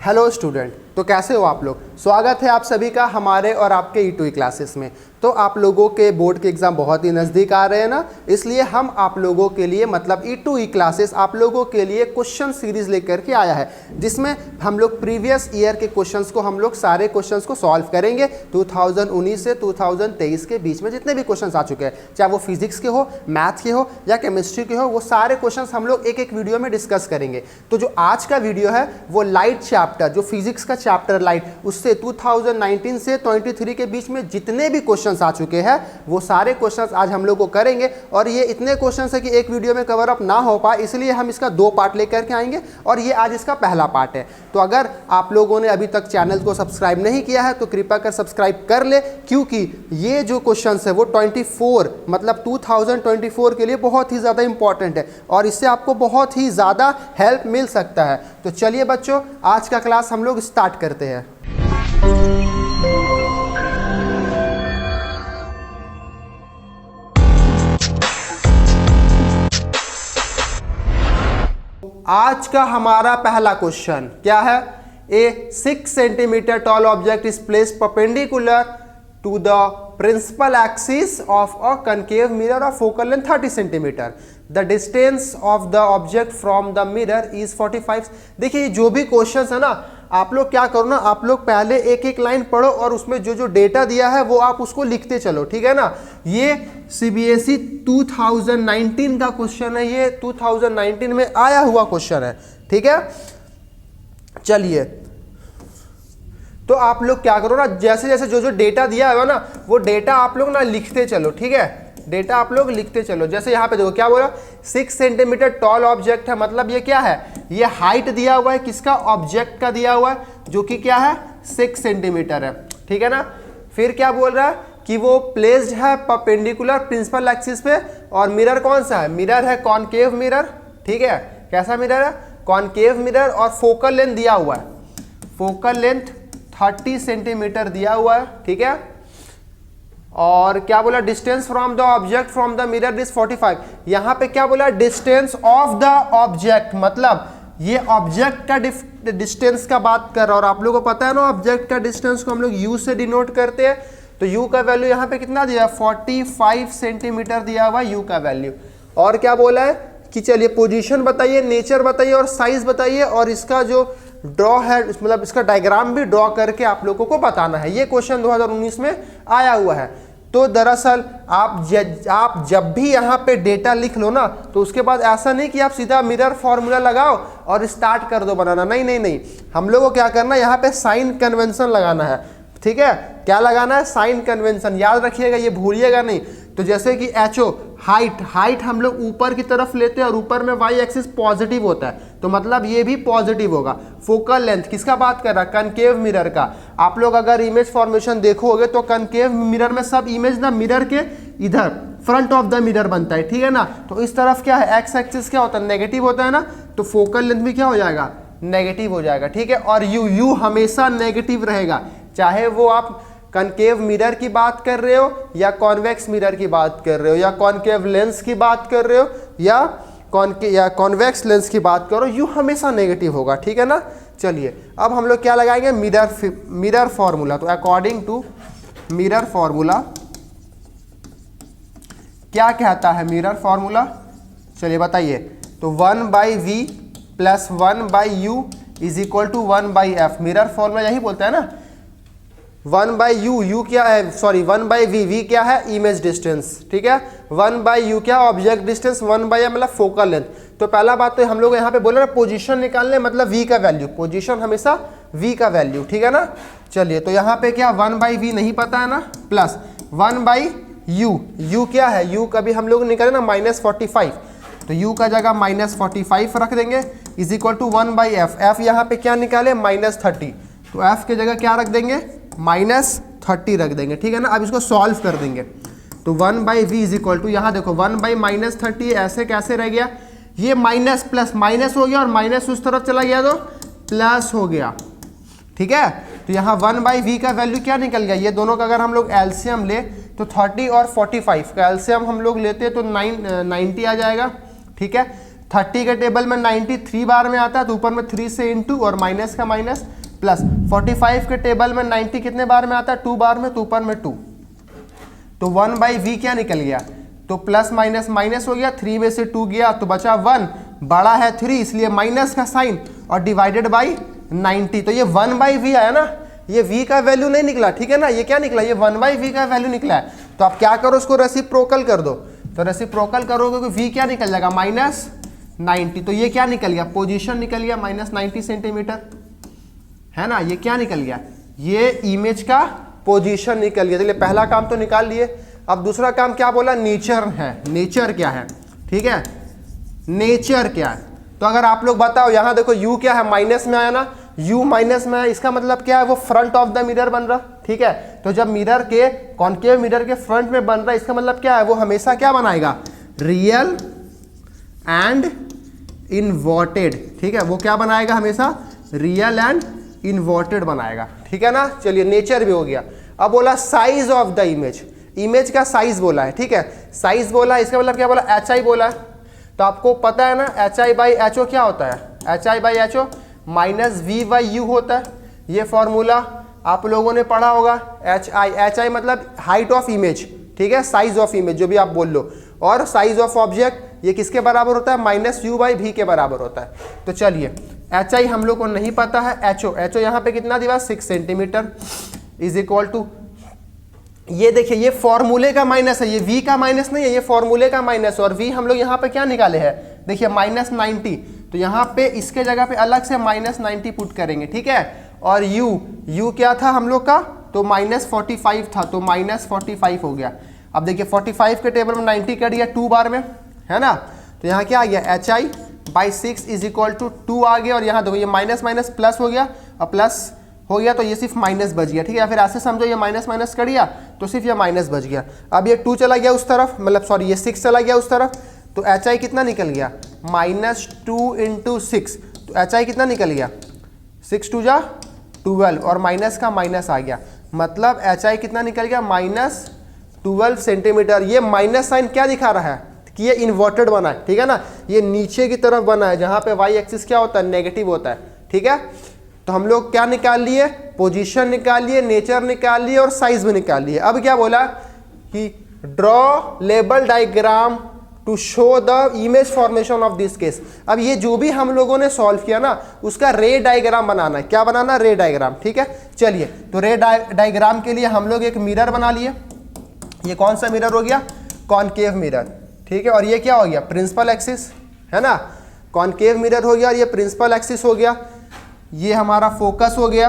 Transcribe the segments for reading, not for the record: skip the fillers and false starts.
Hello student, तो कैसे हो आप लोग। स्वागत है आप सभी का हमारे और आपके ई2ई क्लासेस में। तो आप लोगों के बोर्ड के एग्ज़ाम बहुत ही नज़दीक आ रहे हैं ना, इसलिए हम आप लोगों के लिए मतलब ई2ई क्लासेस आप लोगों के लिए क्वेश्चन सीरीज़ लेकर के आया है, जिसमें हम लोग प्रीवियस ईयर के क्वेश्चंस को हम लोग सारे क्वेश्चंस को सॉल्व करेंगे। 2019 से 2023 के बीच में जितने भी क्वेश्चंस आ चुके हैं, चाहे वो फिजिक्स के हो, मैथ के हो या केमिस्ट्री के हो, वो सारे क्वेश्चंस हम लोग एक एक वीडियो में डिस्कस करेंगे। तो जो आज का वीडियो है वो लाइट चैप्टर, जो फिजिक्स का चैप्टर लाइट, उससे 2019 से 23 के बीच में जितने भी क्वेश्चंस आ चुके हैं वो सारे क्वेश्चंस आज हम लोग को करेंगे। और ये इतने क्वेश्चंस है कि एक वीडियो में कवर अप ना हो पाए, इसलिए हम इसका 2 पार्ट लेकर के आएंगे और ये आज इसका पहला पार्ट है। तो अगर आप लोगों ने अभी तक चैनल को सब्सक्राइब नहीं किया है तो कृपया कर सब्सक्राइब कर ले, क्योंकि ये जो क्वेश्चंस है वो 24 मतलब 2024 के लिए बहुत ही ज़्यादा इंपॉर्टेंट है और इससे आपको बहुत ही ज़्यादा हेल्प मिल सकता है। तो चलिए बच्चों, आज का क्लास हम लोग स्टार्ट करते हैं। आज का हमारा पहला क्वेश्चन क्या है। A 6 centimetre tall object is placed perpendicular to the principal axis of a concave mirror of focal length 30 centimetre. The distance of the object from the mirror is 45। देखिए, जो भी क्वेश्चन है ना, आप लोग क्या करो ना, आप लोग पहले एक एक लाइन पढ़ो और उसमें जो जो डेटा दिया है वो आप उसको लिखते चलो, ठीक है ना। ये सीबीएसई 2019 का क्वेश्चन है, ये 2019 में आया हुआ क्वेश्चन है, ठीक है। चलिए, तो आप लोग क्या करो ना, जैसे जैसे जो जो डेटा दिया है ना वो डेटा आप लोग ना लिखते चलो, ठीक है। डेटा आप लोग लिखते चलो। जैसे यहाँ पे देखो क्या बोला, 6 सेंटीमीटर टॉल ऑब्जेक्ट है, मतलब ये क्या है, ये हाइट दिया हुआ है किसका, ऑब्जेक्ट का दिया हुआ है, जो कि क्या है 6 सेंटीमीटर है, ठीक है ना। फिर क्या बोल रहा है कि वो प्लेस्ड है परपेंडिकुलर प्रिंसिपल एक्सिस पे, और मिरर कौन सा है, मिरर है कॉनकेव मिरर, ठीक है। कैसा मिरर है, कॉनकेव मिरर, और फोकल लेंथ दिया हुआ है, फोकल लेंथ 30 सेंटीमीटर दिया हुआ है, ठीक है। और क्या बोला, distance from the object from the mirror is 45। यहां पे क्या बोला, डिस्टेंस ऑफ द ऑब्जेक्ट, मतलब ये ऑब्जेक्ट का डिस्टेंस का बात कर रहा है। और आप लोगों को पता है ना, ऑब्जेक्ट का डिस्टेंस को हम लोग यू से डिनोट करते हैं। तो यू का वैल्यू यहाँ पे कितना दिया है, 45 सेंटीमीटर दिया हुआ यू का वैल्यू। और क्या बोला है कि चलिए पोजीशन बताइए, नेचर बताइए और साइज बताइए, और इसका जो ड्रॉ है मतलब इसका डायग्राम भी ड्रॉ करके आप लोगों को बताना है। ये क्वेश्चन 2019 में आया हुआ है। तो दरअसल आप जब भी यहाँ पे डेटा लिख लो ना, तो उसके बाद ऐसा नहीं कि आप सीधा मिरर फॉर्मूला लगाओ और स्टार्ट कर दो बनाना, नहीं नहीं नहीं, हम लोगों को क्या करना है, यहाँ पे साइन कन्वेंशन लगाना है, ठीक है। क्या लगाना है, साइन कन्वेंशन, याद रखिएगा, ये भूलिएगा नहीं। तो जैसे कि एचओ हाइट हम लोग ऊपर की तरफ लेते हैं और ऊपर में वाई एक्सिस पॉजिटिव होता है, तो मतलब ये भी पॉजिटिव होगा। फोकल लेंथ किसका बात कर रहा है, कनकेव मिरर का। आप लोग अगर इमेज फॉर्मेशन देखोगे तो कनकेव मिरर में सब इमेज ना मिरर के इधर फ्रंट ऑफ द मिरर बनता है, ठीक है ना। तो इस तरफ क्या है, एक्स एक्सिस क्या होता है, नेगेटिव होता है ना, तो फोकल लेंथ भी क्या हो जाएगा, नेगेटिव हो जाएगा, ठीक है। और यू हमेशा नेगेटिव रहेगा, चाहे वो आप कनकेव मिरर की बात कर रहे हो या कॉन्वेक्स मिरर की बात कर रहे हो या कॉनकेव लेंस की बात कर रहे हो या कॉन्वेक्स लेंस की बात करो, यू हमेशा नेगेटिव होगा, ठीक है ना। चलिए, अब हम लोग क्या लगाएंगे, मिरर फॉर्मूला। तो अकॉर्डिंग टू मिरर फॉर्मूला क्या कहता है मिरर फॉर्मूला, चलिए बताइए। तो 1/v + 1/u is equal to 1/f। Mirror formula यही बोलता है ना, 1/u, यू क्या है, सॉरी 1/v, v क्या है, इमेज डिस्टेंस, ठीक है। 1/u क्या, ऑब्जेक्ट डिस्टेंस, 1/m मतलब फोकल लेंथ। तो पहला बात तो हम लोग यहाँ पे बोले ना, पोजीशन निकालने मतलब v का वैल्यू, पोजीशन हमेशा v का वैल्यू, ठीक है ना। चलिए, तो यहाँ पे क्या 1/v नहीं पता है ना, प्लस 1/u, u क्या है, u कभी हम लोग निकाले ना -45, तो u का जगह -45 रख देंगे, is equal to 1/f। f यहाँ पे क्या निकाले, -30, तो f के जगह क्या रख देंगे, -30 रख देंगे, ठीक है ना। अब इसको सॉल्व कर देंगे, तो 1/v इज इक्वल टू, यहाँ देखो 1/-30 ऐसे कैसे रह गया, ये माइनस प्लस माइनस हो गया और माइनस उस तरफ चला गया तो प्लस हो गया, ठीक है। तो यहाँ 1/v का वैल्यू क्या निकल गया, ये दोनों का अगर हम लोग एलसीएम ले तो 30 और 45 का एलसीएम हम लोग लेते हैं तो 90 आ जाएगा, ठीक है। 30 के टेबल में 90 3 बार में आता है, तो ऊपर में 3 से इंटू और माइनस का माइनस प्लस। 45 के टेबल में 90 कितने बार में आता है, 2 बार में, तो ऊपर में 2, तो 1/v क्या निकल गया, तो प्लस माइनस माइनस हो गया, 3 में से 2 गया तो बचा 1, बड़ा है 3 इसलिए माइनस का साइन, और डिवाइडेड बाई 90, तो ये 1/v आया ना, ये v का वैल्यू नहीं निकला, ठीक है ना, ये क्या निकला, ये 1/v का वैल्यू निकला है। तो आप क्या करो, उसको रेसिप्रोकल कर दो, तो रेसिप्रोकल करोगे तो v क्या निकल जाएगा, -90, तो ये क्या निकल गया, पोजीशन निकल गया -90 सेंटीमीटर, है ना, ये क्या निकल गया, ये इमेज का पोजीशन निकल गया। चलिए पहला काम तो निकाल लिए। अब दूसरा काम क्या बोला, नेचर है, नेचर क्या है, ठीक है, नेचर क्या है। तो अगर आप लोग बताओ, यहाँ देखो u क्या है, माइनस में आया ना, u माइनस में है, इसका मतलब क्या है, वो फ्रंट ऑफ द मिरर बन रहा, ठीक है। तो जब मिरर के कॉन्केव मिरर के फ्रंट में बन रहा है, इसका मतलब क्या है, वो हमेशा क्या बनाएगा, रियल एंड इन्वर्टेड, ठीक है, वो क्या बनाएगा, हमेशा रियल एंड इन्वर्टेड बनाएगा, ठीक है ना। चलिए नेचर भी हो गया। अब बोला size of the image, image का साइज बोला है, ठीक है, साइज बोला, इसका मतलब क्या बोला, HI बोला है। तो आपको पता है ना HI/HO क्या होता है, HI/HO -V/U होता है, ये फॉर्मूला आप लोगों ने पढ़ा होगा। HI मतलब हाइट ऑफ इमेज, ठीक है, साइज ऑफ इमेज जो भी आप बोल लो, और साइज ऑफ ऑब्जेक्ट ये किसके बराबर होता है, -U/V के बराबर होता है। तो चलिए HI हम लोग को नहीं पता है, HO यहाँ पे कितना दिया, 6 सेंटीमीटर इज इक्वल टू, ये देखिए ये फॉर्मूले का माइनस है, ये v का माइनस नहीं है, ये फॉर्मूले का माइनस, और v हम लोग यहाँ पे क्या निकाले हैं, देखिए -90, तो यहाँ पे इसके जगह पे अलग से -90 पुट करेंगे, ठीक है। और u क्या था हम लोग का, तो -45 था, तो -45 हो गया। अब देखिए 45 के टेबल में 90 कर दिया 2 बार में, है ना, तो यहाँ क्या आ गया, HI/6 इज इक्वल टू 2 आ गया, और यहाँ देखो ये माइनस माइनस प्लस हो गया, और प्लस हो गया तो ये सिर्फ माइनस बच गया, ठीक है, या फिर ऐसे समझो ये माइनस माइनस कर दिया तो सिर्फ ये माइनस बच गया। अब ये 2 चला गया उस तरफ, मतलब सॉरी ये 6 चला गया उस तरफ, तो HI कितना निकल गया, -2 × 6, तो HI कितना निकल गया, 6 2 जा 12, और माइनस का माइनस आ गया, मतलब HI कितना निकल गया, -12 सेंटीमीटर। ये माइनस साइन क्या दिखा रहा है कि ये इन्वर्टेड बना है, ठीक है ना, ये नीचे की तरफ बना है, जहाँ पे y एक्सिस क्या होता है, नेगेटिव होता है, ठीक है। तो हम लोग क्या निकाल लिए, पोजीशन निकाल लिए, नेचर निकाल लिए, और साइज भी निकाल लिए। अब क्या बोला कि draw label diagram to show the image formation of this case. अब ये जो भी हम लोगों ने सॉल्व किया ना, उसका रे डायग्राम बनाना है, क्या बनाना, रे डायग्राम, ठीक है। चलिए तो रे डायग्राम के लिए हम लोग एक मिरर बना लिए, ये कौन सा मिरर हो गया, कॉनकेव मिरर, ठीक है, और ये क्या हो गया, प्रिंसिपल एक्सिस, है ना, कॉनकेव मिरर हो गया, और ये प्रिंसिपल एक्सिस हो गया, ये हमारा फोकस हो गया,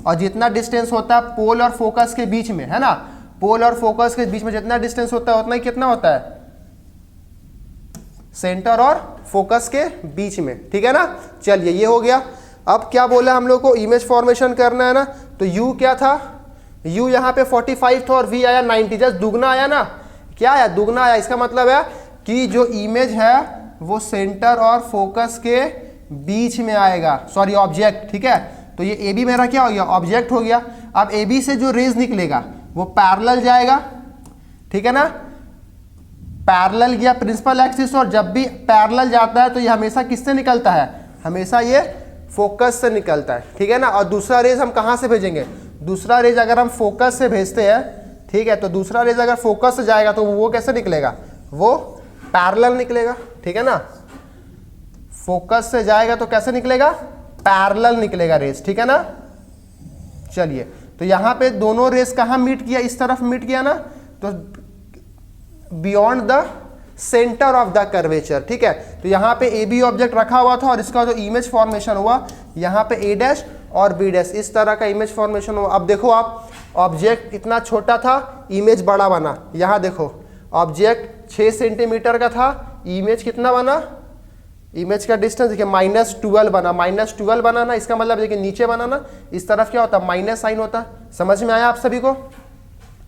और जितना डिस्टेंस होता है पोल और फोकस के बीच में, है ना, पोल और फोकस के बीच में जितना डिस्टेंस होता है उतना ही कितना होता है, सेंटर और फोकस के बीच में, ठीक है ना। चलिए ये हो गया। अब क्या बोला हम लोग को, इमेज फॉर्मेशन करना है ना, तो u क्या था, u यहाँ पे 45 था और v आया 90, जस्ट दुगना आया ना, क्या आया, दुगना आया। इसका मतलब है कि जो इमेज है वो सेंटर और फोकस के बीच में आएगा, सॉरी ऑब्जेक्ट, ठीक है। तो ये ए बी मेरा क्या हो गया, ऑब्जेक्ट हो गया। अब ए बी से जो रेज निकलेगा वो पैरेलल जाएगा, ठीक है ना, पैरेलल गया प्रिंसिपल एक्सिस, और जब भी पैरेलल जाता है तो ये हमेशा किससे निकलता है, हमेशा ये फोकस से निकलता है, ठीक है ना। और दूसरा रेज हम कहाँ से भेजेंगे, दूसरा रेज अगर हम फोकस से भेजते हैं, ठीक है, तो दूसरा रेज अगर फोकस से जाएगा तो वो कैसे निकलेगा, वो पैरेलल निकलेगा, ठीक है ना, फोकस से जाएगा तो कैसे निकलेगा, पैरेलल निकलेगा रेस, ठीक है ना। चलिए तो यहाँ पे दोनों रेस कहाँ मीट किया, इस तरफ मीट किया ना, तो beyond the centre of the curvature, ठीक है। तो यहाँ पे ए बी ऑब्जेक्ट रखा हुआ था और इसका जो इमेज फॉर्मेशन हुआ यहाँ पे ए डैश और बी डैश, इस तरह का इमेज फॉर्मेशन हुआ। अब देखो आप, ऑब्जेक्ट इतना छोटा था, इमेज बड़ा बना। यहाँ देखो ऑब्जेक्ट 6 सेंटीमीटर का था, इमेज कितना बना, इमेज का डिस्टेंस देखिए -12 बना, -12 बना ना, इसका मतलब देखिए नीचे बना ना, इस तरफ क्या होता, माइनस साइन होता। समझ में आया आप सभी को,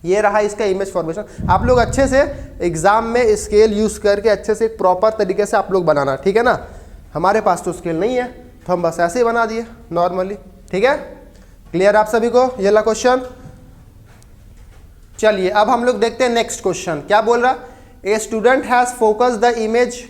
ये रहा इसका इमेज फॉर्मेशन। आप लोग अच्छे से एग्जाम में स्केल यूज करके अच्छे से प्रॉपर तरीके से आप लोग बनाना, ठीक है ना। हमारे पास तो स्केल नहीं है तो हम बस ऐसे ही बना दिए नॉर्मली, ठीक है। क्लियर आप सभी को ये ला क्वेश्चन। चलिए अब हम लोग देखते हैं नेक्स्ट क्वेश्चन क्या बोल रहा, a student has focus the image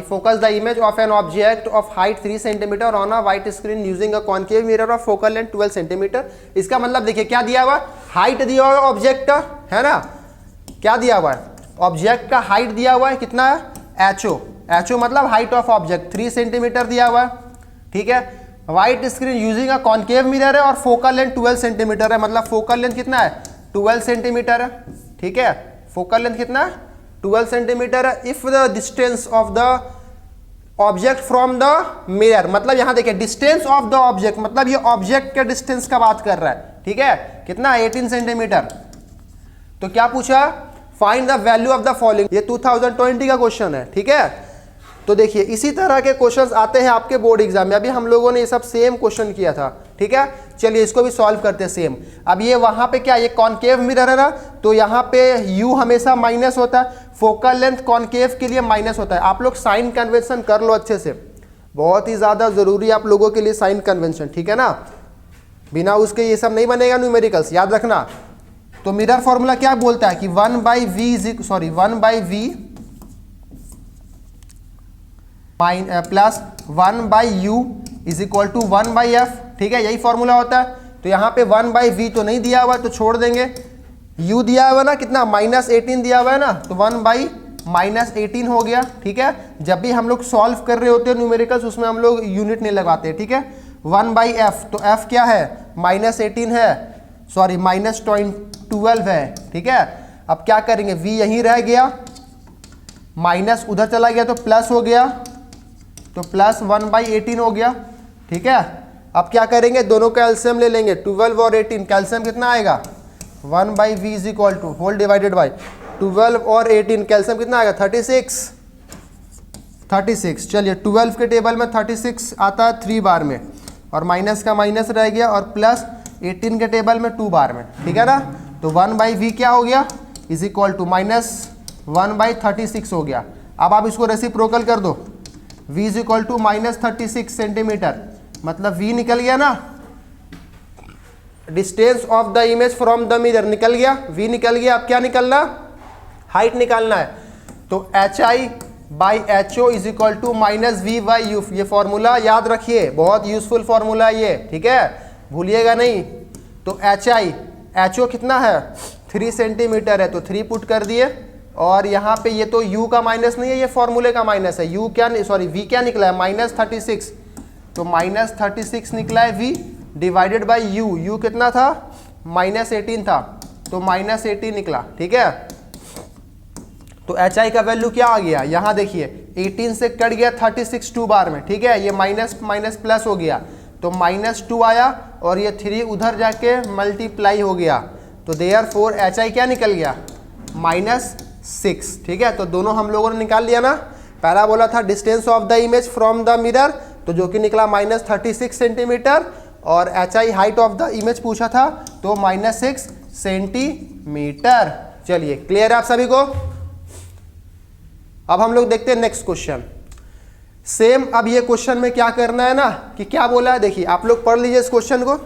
focus the image of an object of height 3 cm on a white screen using a concave mirror of focal length 12 cm। इसका मतलब देखिए क्या दिया हुआ, हाइट दिया हुआ है ऑब्जेक्ट का, है ना, क्या दिया हुआ है, ऑब्जेक्ट का हाइट दिया हुआ है, कितना है, एचओ मतलब हाइट ऑफ ऑब्जेक्ट 3 सेंटीमीटर दिया हुआ है, ठीक है। White screen using a concave mirror है और फोकल लेंथ 12 सेंटीमीटर है, मतलब फोकल लेंथ कितना है, 12 सेंटीमीटर है, ठीक है। फोकल लेंथ कितना है, 12 सेंटीमीटर है। If the distance of the object from the mirror, मतलब यहां देखिए डिस्टेंस ऑफ द ऑब्जेक्ट, मतलब ये ऑब्जेक्ट के डिस्टेंस का बात कर रहा है, ठीक है, कितना, 18 सेंटीमीटर। तो क्या पूछा, find the value of the following, ये 2020 का क्वेश्चन है, ठीक है। तो देखिए इसी तरह के क्वेश्चंस आते हैं आपके बोर्ड एग्जाम में, अभी हम लोगों ने ये सब सेम क्वेश्चन किया था, ठीक है। चलिए इसको भी सॉल्व करते हैं सेम। अब ये वहां पे क्या, ये कॉन्केव मिरर है ना, तो यहाँ पे यू हमेशा माइनस होता है, फोकल लेंथ कॉन्केव के लिए माइनस होता है। आप लोग साइन कन्वेंशन कर लो अच्छे से, बहुत ही ज्यादा जरूरी है आप लोगों के लिए साइन कन्वेंशन, ठीक है ना, बिना उसके ये सब नहीं बनेगा न्यूमेरिकल्स, याद रखना। तो मिरर फॉर्मूला क्या बोलता है कि 1/v plus 1/u is equal to 1/f, ठीक है, यही फॉर्मूला होता है। तो यहाँ पे 1/v तो नहीं दिया हुआ तो छोड़ देंगे, u दिया हुआ ना कितना, -18 दिया हुआ है ना, तो 1/-18 हो गया, ठीक है। जब भी हम लोग सॉल्व कर रहे होते हैं न्यूमेरिकल्स उसमें हम लोग यूनिट नहीं लगाते, ठीक है। 1/f, तो f क्या है, -18 है, सॉरी -12 है, ठीक है। अब क्या करेंगे, v यहीं रह गया, माइनस उधर चला गया तो प्लस हो गया, तो प्लस 1/18 हो गया, ठीक है। अब क्या करेंगे, दोनों का एलसीएम ले लेंगे, 12 और 18, कैल्शियम कितना आएगा, 1/v is equal to whole divided by 12 और 18, कैल्शियम कितना आएगा, 36। चलिए 12 के टेबल में 36 आता है 3 बार में, और माइनस का माइनस रह गया, और प्लस 18 के टेबल में 2 बार में, ठीक है ना। तो 1/v क्या हो गया, इज इक्वल टू -1/36 हो गया। अब आप इसको रेसिप्रोकल कर दो, v is equal to -36 centimetre, मतलब v निकल गया ना, distance of the image from the mirror निकल गया, v निकल गया। अब क्या निकलना, हाइट निकालना है। तो HI/HO is equal to -v/u, ये फॉर्मूला याद रखिए, बहुत यूजफुल फॉर्मूला है ये, ठीक है, भूलिएगा नहीं। तो HO कितना है, 3 सेंटीमीटर है, तो 3 पुट कर दिए, और यहाँ पे ये तो u का माइनस नहीं है, ये फॉर्मूले का माइनस है, u क्या, सॉरी v क्या निकला है, -36, तो -36 निकला है v डिवाइडेड बाय u कितना था, -18 था, तो -18 निकला, ठीक है। तो HI का वैल्यू क्या आ गया, यहाँ देखिए 18 से कट गया 36 2 बार में, ठीक है, ये माइनस माइनस प्लस हो गया, तो -2 आया, और ये 3 उधर जाके मल्टीप्लाई हो गया, तो देयरफॉर HI क्या निकल गया, -6, ठीक है। तो दोनों हम लोगों ने निकाल लिया ना, पहला बोला था distance of the image from the mirror, तो जो कि निकला -36 सेंटीमीटर, और HI height of the image पूछा था, तो -6 सेंटीमीटर। चलिए क्लियर है आप सभी को। अब हम लोग देखते हैं नेक्स्ट क्वेश्चन, सेम। अब ये क्वेश्चन में क्या करना है ना, कि क्या बोला है, देखिए आप लोग पढ़ लीजिए इस क्वेश्चन को,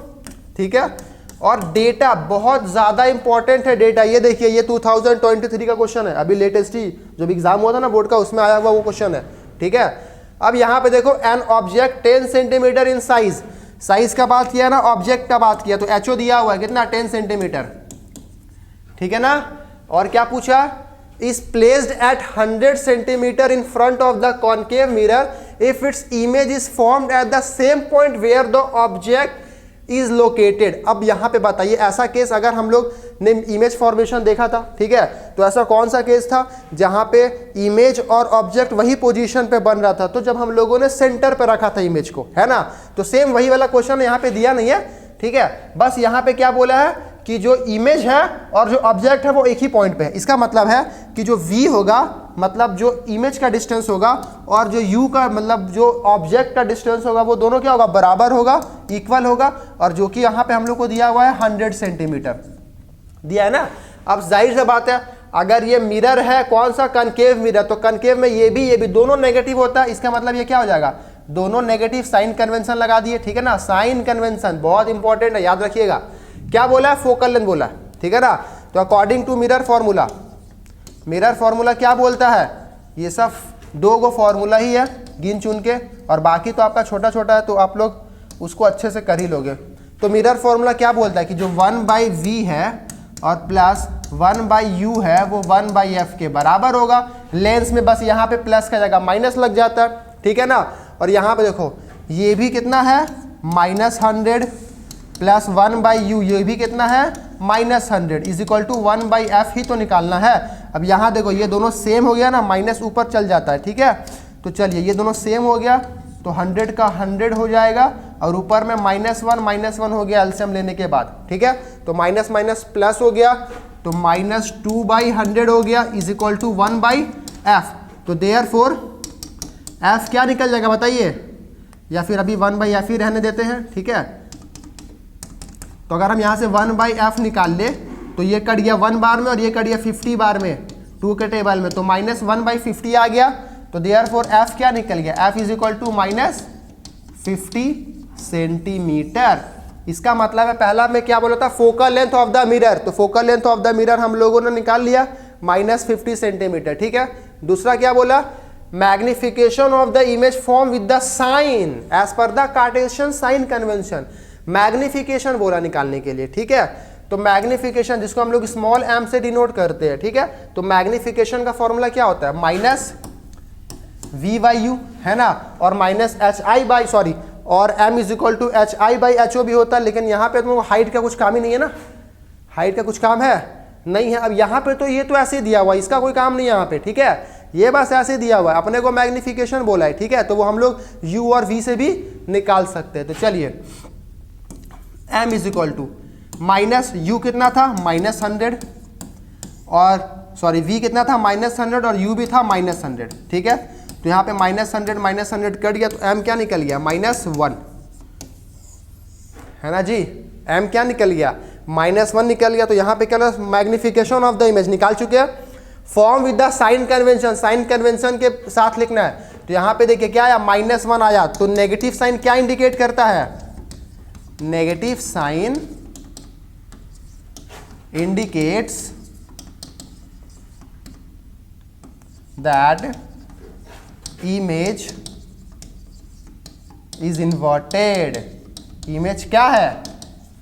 ठीक है। और डेटा बहुत ज्यादा इंपॉर्टेंट है, डेटा ये देखिए, ये 2023 का क्वेश्चन है, अभी लेटेस्ट ही जब एग्जाम हुआ था ना बोर्ड का, उसमें आया हुआ वो क्वेश्चन है, ठीक है। अब यहाँ पे देखो, an object 10 centimetre in size, size का बात किया ना, ऑब्जेक्ट का बात किया, तो HO दिया हुआ है कितना, 10 सेंटीमीटर, ठीक है ना। और क्या पूछा, is placed at 100 centimeter in front of the concave mirror if its image is formed at the same point where the object is located। अब यहाँ पे बताइए, ऐसा केस अगर हम लोग ने इमेज फॉर्मेशन देखा था, ठीक है, तो ऐसा कौन सा केस था जहाँ पे इमेज और ऑब्जेक्ट वही पोजीशन पे बन रहा था, तो जब हम लोगों ने सेंटर पे रखा था इमेज को, है ना। तो सेम वही वाला क्वेश्चन यहाँ पे दिया नहीं है, ठीक है। बस यहाँ पे क्या बोला है कि जो इमेज है और जो ऑब्जेक्ट है वो एक ही पॉइंट पे है। इसका मतलब है कि जो v होगा, मतलब जो इमेज का डिस्टेंस होगा, और जो u का मतलब जो ऑब्जेक्ट का डिस्टेंस होगा, वो दोनों क्या होगा, बराबर होगा, इक्वल होगा। और जो कि यहाँ पे हम लोग को दिया हुआ है 100 सेंटीमीटर दिया है ना। अब जाहिर सी बात है, अगर ये मिरर है कौन सा, कनकेव मिरर, तो कनकेव में ये भी दोनों नेगेटिव होता है। इसका मतलब ये क्या हो जाएगा, दोनों नेगेटिव, साइन कन्वेंशन लगा दिए, ठीक है ना। साइन कन्वेंशन बहुत इंपॉर्टेंट है, याद रखिएगा। क्या बोला है, फोकल लेंथ बोला है, ठीक है ना। तो अकॉर्डिंग टू मिरर फॉर्मूला क्या बोलता है, ये सब 2 गो फॉर्मूला ही है गिन चुन के, और बाकी तो आपका छोटा छोटा है, तो आप लोग उसको अच्छे से कर ही लोगे। तो मिरर फॉर्मूला क्या बोलता है कि जो 1/v है और प्लस 1/u है वो 1/f के बराबर होगा। लेंस में बस यहाँ पे प्लस का जगह माइनस लग जाता है, ठीक है ना। और यहाँ पे देखो ये भी कितना है -100 प्लस 1/u, ये भी कितना है -100 इज इक्वल टू 1/f ही तो निकालना है। अब यहाँ देखो ये दोनों सेम हो गया ना, माइनस ऊपर चल जाता है, ठीक है। तो चलिए ये दोनों सेम हो गया तो 100 का 100 हो जाएगा और ऊपर में -1 हो गया एलसीएम लेने के बाद, ठीक है। तो माइनस माइनस प्लस हो गया तो -2/100 हो गया इज इक्वल टू 1/f। तो देयरफॉर f क्या निकल जाएगा बताइए, या फिर अभी 1/f ही रहने देते हैं, ठीक है। तो अगर हम यहाँ से 1/f निकाल ले तो ये कट गया 1 बार में और ये कट गया 50 बार में 2 के टेबल में, तो -1/50 आ गया। तो देयरफॉर f क्या निकल गया, f is equal to -50 centimetre. इसका मतलब है पहला में क्या बोला था, focal length of the mirror, तो focal length of the mirror हम लोगों ने निकाल लिया -50 सेंटीमीटर, ठीक है। दूसरा क्या बोला, magnification of the image form with the sign as per the Cartesian sign convention. Magnification बोला निकालने के लिए, ठीक है। तो मैग्निफिकेशन जिसको हम लोग स्मॉल m से डिनोट करते हैं, ठीक है। तो मैग्निफिकेशन का फॉर्मूला क्या होता है, -v/u है ना, और और m is equal to hi/ho भी होता है। लेकिन यहाँ पे तो हाइट का कुछ काम ही नहीं है ना, हाइट का कुछ काम है नहीं है। अब यहाँ पे तो ये तो ऐसे दिया हुआ है, इसका कोई काम नहीं है यहाँ पे, ठीक है। ये बस ऐसे दिया हुआ है, अपने को मैग्निफिकेशन बोला है, ठीक है। तो वो हम लोग u और v से भी निकाल सकते हैं। तो चलिए m is equal to -u कितना था -100 और सॉरी v कितना था -100 और u भी था -100, ठीक है। तो यहाँ पे -100 कट गया तो m क्या निकल गया -1, है ना जी। m क्या निकल गया -1 निकल गया। तो यहाँ पे क्या मैग्निफिकेशन ऑफ द इमेज निकाल चुके हैं। Form with the sign convention, sign convention के साथ लिखना है। तो यहाँ पे देखिए क्या आया -1 आया, तो नेगेटिव साइन क्या इंडिकेट करता है, negative sign indicates that image is inverted। Image क्या है,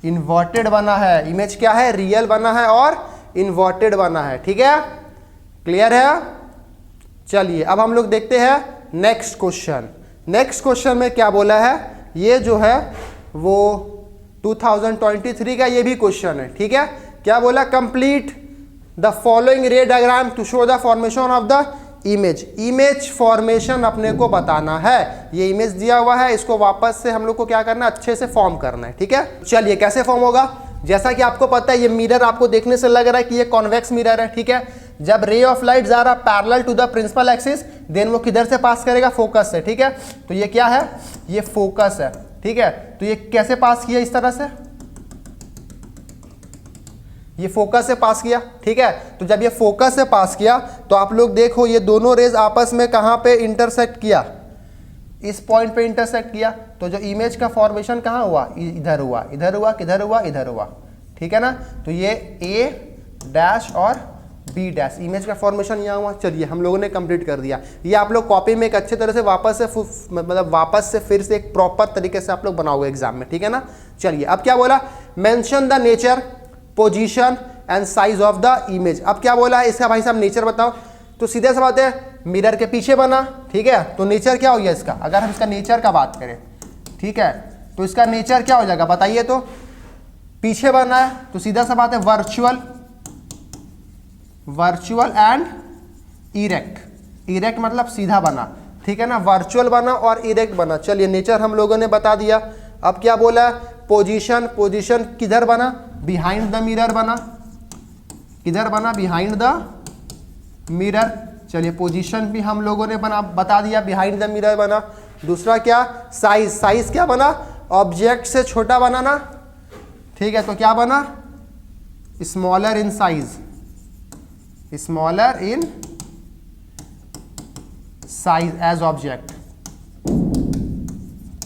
इन्वर्टेड बना है। इमेज क्या है, रियल बना है और इन्वर्टेड बना है, ठीक है। क्लियर है। चलिए अब हम लोग देखते हैं नेक्स्ट क्वेश्चन। नेक्स्ट क्वेश्चन में क्या बोला है, ये जो है वो 2023 का ये भी क्वेश्चन है, ठीक है। क्या बोला, complete the following ray diagram to show the formation of the image. Image formation अपने को बताना है। ये इमेज दिया हुआ है, इसको वापस से हम लोग को क्या करना है, अच्छे से फॉर्म करना है, ठीक है। चलिए कैसे फॉर्म होगा, जैसा कि आपको पता है ये मिरर आपको देखने से लग रहा है कि ये कॉन्वेक्स मिरर है, ठीक है। जब रे ऑफ लाइट जा रहा parallel to the principal axis, then वो किधर से पास करेगा, फोकस से, ठीक है। तो ये क्या है, ये फोकस है, ठीक है। तो ये कैसे पास किया, इस तरह से ये फोकस से पास किया, ठीक है। तो जब ये फोकस से पास किया तो आप लोग देखो ये दोनों रेज आपस में कहाँ पे इंटरसेक्ट किया, इस पॉइंट पे इंटरसेक्ट किया। तो जो इमेज का फॉर्मेशन कहाँ हुआ, इधर हुआ, इधर हुआ, किधर हुआ, इधर हुआ, ठीक है ना। तो ये A' और B', इमेज का फॉर्मेशन यहाँ हुआ। चलिए हम लोगों ने कंप्लीट कर दिया। ये आप लोग कॉपी में एक अच्छे तरह से वापस से फिर से एक प्रॉपर तरीके से आप लोग बनाओगे एग्जाम में, ठीक है ना। चलिए अब क्या बोला, mention the nature, position and size of the image. अब क्या बोला है इसका, भाई साहब नेचर बताओ। तो सीधे से बात है, मिरर के पीछे बना, ठीक है। तो नेचर क्या हो गया इसका, अगर हम इसका नेचर का बात करें, ठीक है, तो इसका नेचर क्या हो जाएगा बताइए। तो पीछे बना है तो सीधा सा बात है वर्चुअल एंड इरेक्ट। इरेक्ट मतलब सीधा बना, ठीक है ना, वर्चुअल बना और इरेक्ट बना। चलिए नेचर हम लोगों ने बता दिया। अब क्या बोला, पोजीशन, पोजीशन किधर बना, बिहाइंड द मिरर बना, किधर बना, बिहाइंड द मिरर। चलिए पोजीशन भी हम लोगों ने बता दिया, बिहाइंड द मिरर बना। दूसरा क्या, साइज, साइज क्या बना, ऑब्जेक्ट से छोटा बनाना, ठीक है। तो क्या बना, smaller in size, smaller in size as object,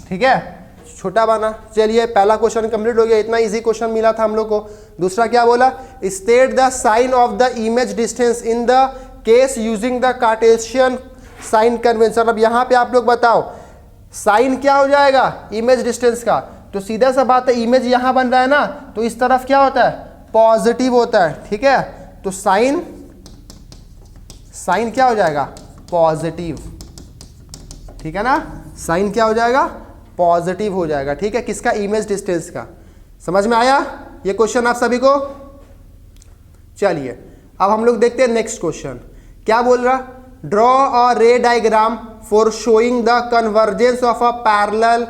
ठीक है, छोटा बना। चलिए पहला क्वेश्चन कंप्लीट हो गया, इतना इजी क्वेश्चन मिला था हम लोग को। दूसरा क्या बोला, state the sign of the image distance in the case using the Cartesian sign convention. अब यहाँ पे आप लोग बताओ साइन क्या हो जाएगा, इमेज डिस्टेंस का, तो सीधा सा बात है इमेज यहाँ बन रहा है ना, तो इस तरफ क्या होता है, पॉजिटिव होता है, ठीक है। तो साइन क्या हो जाएगा, पॉजिटिव, ठीक है ना, साइन क्या हो जाएगा, पॉजिटिव हो जाएगा, ठीक है, किसका, इमेज डिस्टेंस का। समझ में आया ये क्वेश्चन आप सभी को? चलिए अब हम लोग देखते हैं नेक्स्ट क्वेश्चन क्या बोल रहा, draw a ray diagram for showing the convergence of a parallel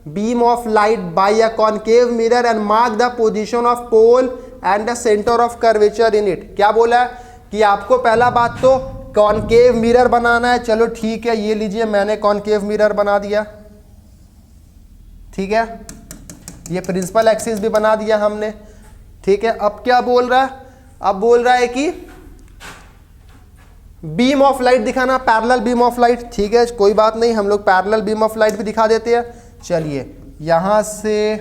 beam of light by a concave mirror and mark the position of pole and the centre of curvature in it. क्या बोला है कि आपको पहला बात तो concave mirror बनाना है। चलो ठीक है, ये लीजिए मैंने कॉनकेव मिरर बना दिया, ठीक है, ये प्रिंसिपल एक्सिस भी बना दिया हमने, ठीक है। अब क्या बोल रहा है, अब बोल रहा है कि बीम ऑफ लाइट दिखाना, पैरेलल बीम ऑफ लाइट, ठीक है, कोई बात नहीं, हम लोग पैरेलल बीम ऑफ लाइट भी दिखा देते हैं। चलिए यहां से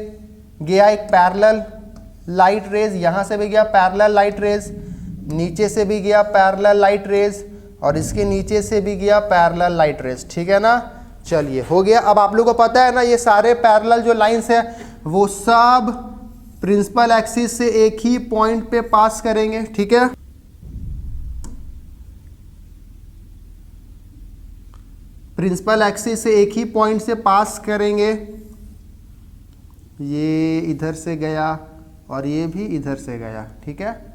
गया एक पैरेलल लाइट रेज, यहां से भी गया पैरेलल लाइट रेज, नीचे से भी गया पैरेलल लाइट रेज, और इसके नीचे से भी गया पैरेलल लाइट रेज, ठीक है ना। चलिए हो गया। अब आप लोगों को पता है ना ये सारे पैरेलल जो लाइंस है वो सब प्रिंसिपल एक्सिस से एक ही पॉइंट पे पास करेंगे, ठीक है। प्रिंसिपल एक्सिस से एक ही पॉइंट से पास करेंगे, ये इधर से गया और ये भी इधर से गया, ठीक है,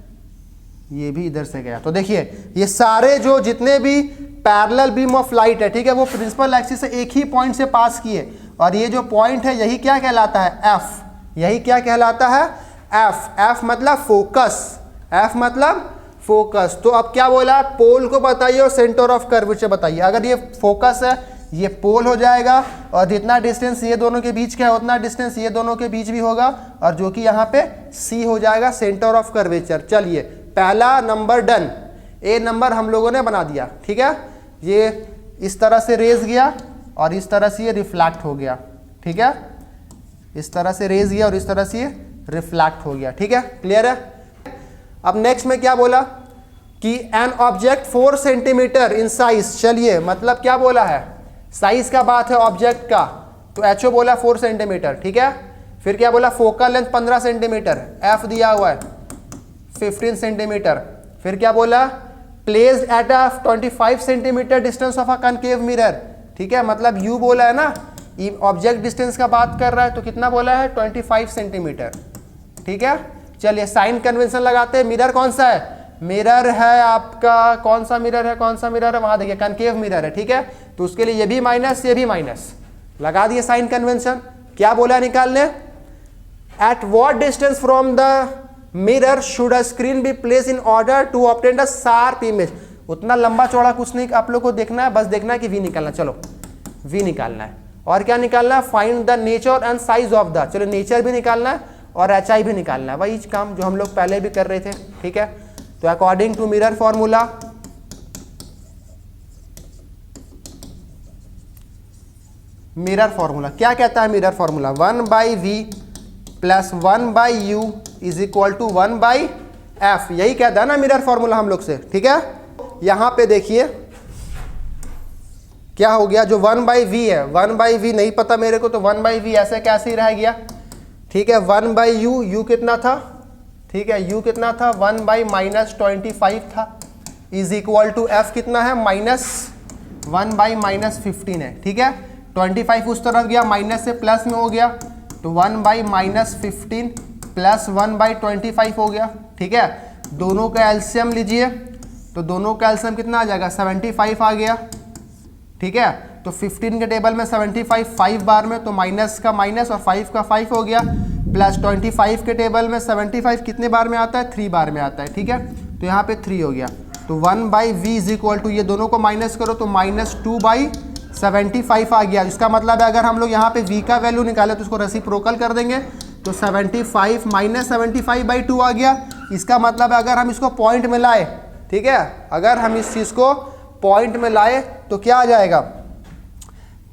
ये भी इधर से गया। तो देखिए ये सारे जो जितने भी पैरेलल बीम ऑफ लाइट है, ठीक है, वो प्रिंसिपल एक्सिस से एक ही पॉइंट से पास किए, और ये जो पॉइंट है यही क्या कहलाता है, एफ, यही क्या कहलाता है, एफ। एफ मतलब फोकस, एफ मतलब फोकस। तो अब क्या बोला, पोल को बताइए और सेंटर ऑफ कर्वेचर बताइए। अगर ये फोकस है ये पोल हो जाएगा, और जितना डिस्टेंस ये दोनों के बीच का है उतना डिस्टेंस ये दोनों के बीच भी होगा, और जो कि यहाँ पे सी हो जाएगा, सेंटर ऑफ कर्वेचर। चलिए पहला नंबर डन, ए नंबर हम लोगों ने बना दिया, ठीक है। ये इस तरह से रेज गया और इस तरह से ये रिफ्लेक्ट हो गया, ठीक है, इस तरह से रेज गया और इस तरह से ये रिफ्लेक्ट हो गया, ठीक है, क्लियर है। अब नेक्स्ट में क्या बोला कि an object 4 centimetre in size. चलिए मतलब क्या बोला है, साइज का बात है ऑब्जेक्ट का, तो एचओ बोला 4 सेंटीमीटर, ठीक है। फिर क्या बोला, फोकल लेंथ 15 सेंटीमीटर, एफ दिया हुआ है 15 सेंटीमीटर। फिर क्या बोला, placed at a 25 centimetre distance of a concave mirror, ठीक है, मतलब यू बोला है ना, ऑब्जेक्ट डिस्टेंस का बात कर रहा है, तो कितना बोला है, 25 सेंटीमीटर, ठीक है। चलिए साइन कन्वेंशन लगाते हैं। मिरर कौन सा है, मिरर है आपका, कौन सा मिरर है, कौन सा मिरर है, वहां देखिए कनकेव मिरर है, ठीक है। तो उसके लिए ये भी माइनस ये भी माइनस, लगा दिए साइन कन्वेंशन। क्या बोला निकालने, at what distance from the mirror should a screen be place in order to obtain a sharp image. उतना लंबा चौड़ा कुछ नहीं आप लोग को देखना है, बस देखना है कि वी निकालना, चलो वी निकालना है। और क्या निकालना है, find the nature and size of the, चलो नेचर भी निकालना है और एचआई भी निकालना है, वही काम जो हम लोग पहले भी कर रहे थे, ठीक है। तो according to mirror formula, mirror formula क्या कहता है, mirror formula 1/v plus 1/u is equal to 1/f, यही कहता है ना मिरर फॉर्मूला हम लोग से, ठीक है। यहां पे देखिए क्या हो गया, जो 1/v है, 1/v नहीं पता मेरे को, तो 1/v ऐसे कैसे ही रह गया, ठीक है। 1/u, u कितना था, ठीक है, u कितना था, 1/-25 था, इज इक्वल टू f कितना है, -1/-15 है, ठीक है। 25 उस तरफ गया, माइनस से प्लस में हो गया, तो 1/-15 प्लस 1/25 हो गया, ठीक है। दोनों का एलसीएम लीजिए, तो दोनों का एलसीएम कितना आ जाएगा, 75 आ गया, ठीक है। तो 15 के टेबल में 75 5 बार में, तो माइनस का माइनस और 5 का 5 हो गया, प्लस 25 के टेबल में 75 कितने बार में आता है, 3 बार में आता है, ठीक है। तो यहाँ पे 3 हो गया, तो 1/v इज इक्वल टू, ये दोनों को माइनस करो तो -2/75 आ गया। इसका मतलब है अगर हम लोग यहाँ पे v का वैल्यू निकाले तो उसको रेसिप्रोकल कर देंगे, तो 75 -75/2 आ गया। इसका मतलब है अगर हम इसको पॉइंट में लाए, ठीक है, अगर हम इस चीज़ को पॉइंट में लाए तो क्या आ जाएगा,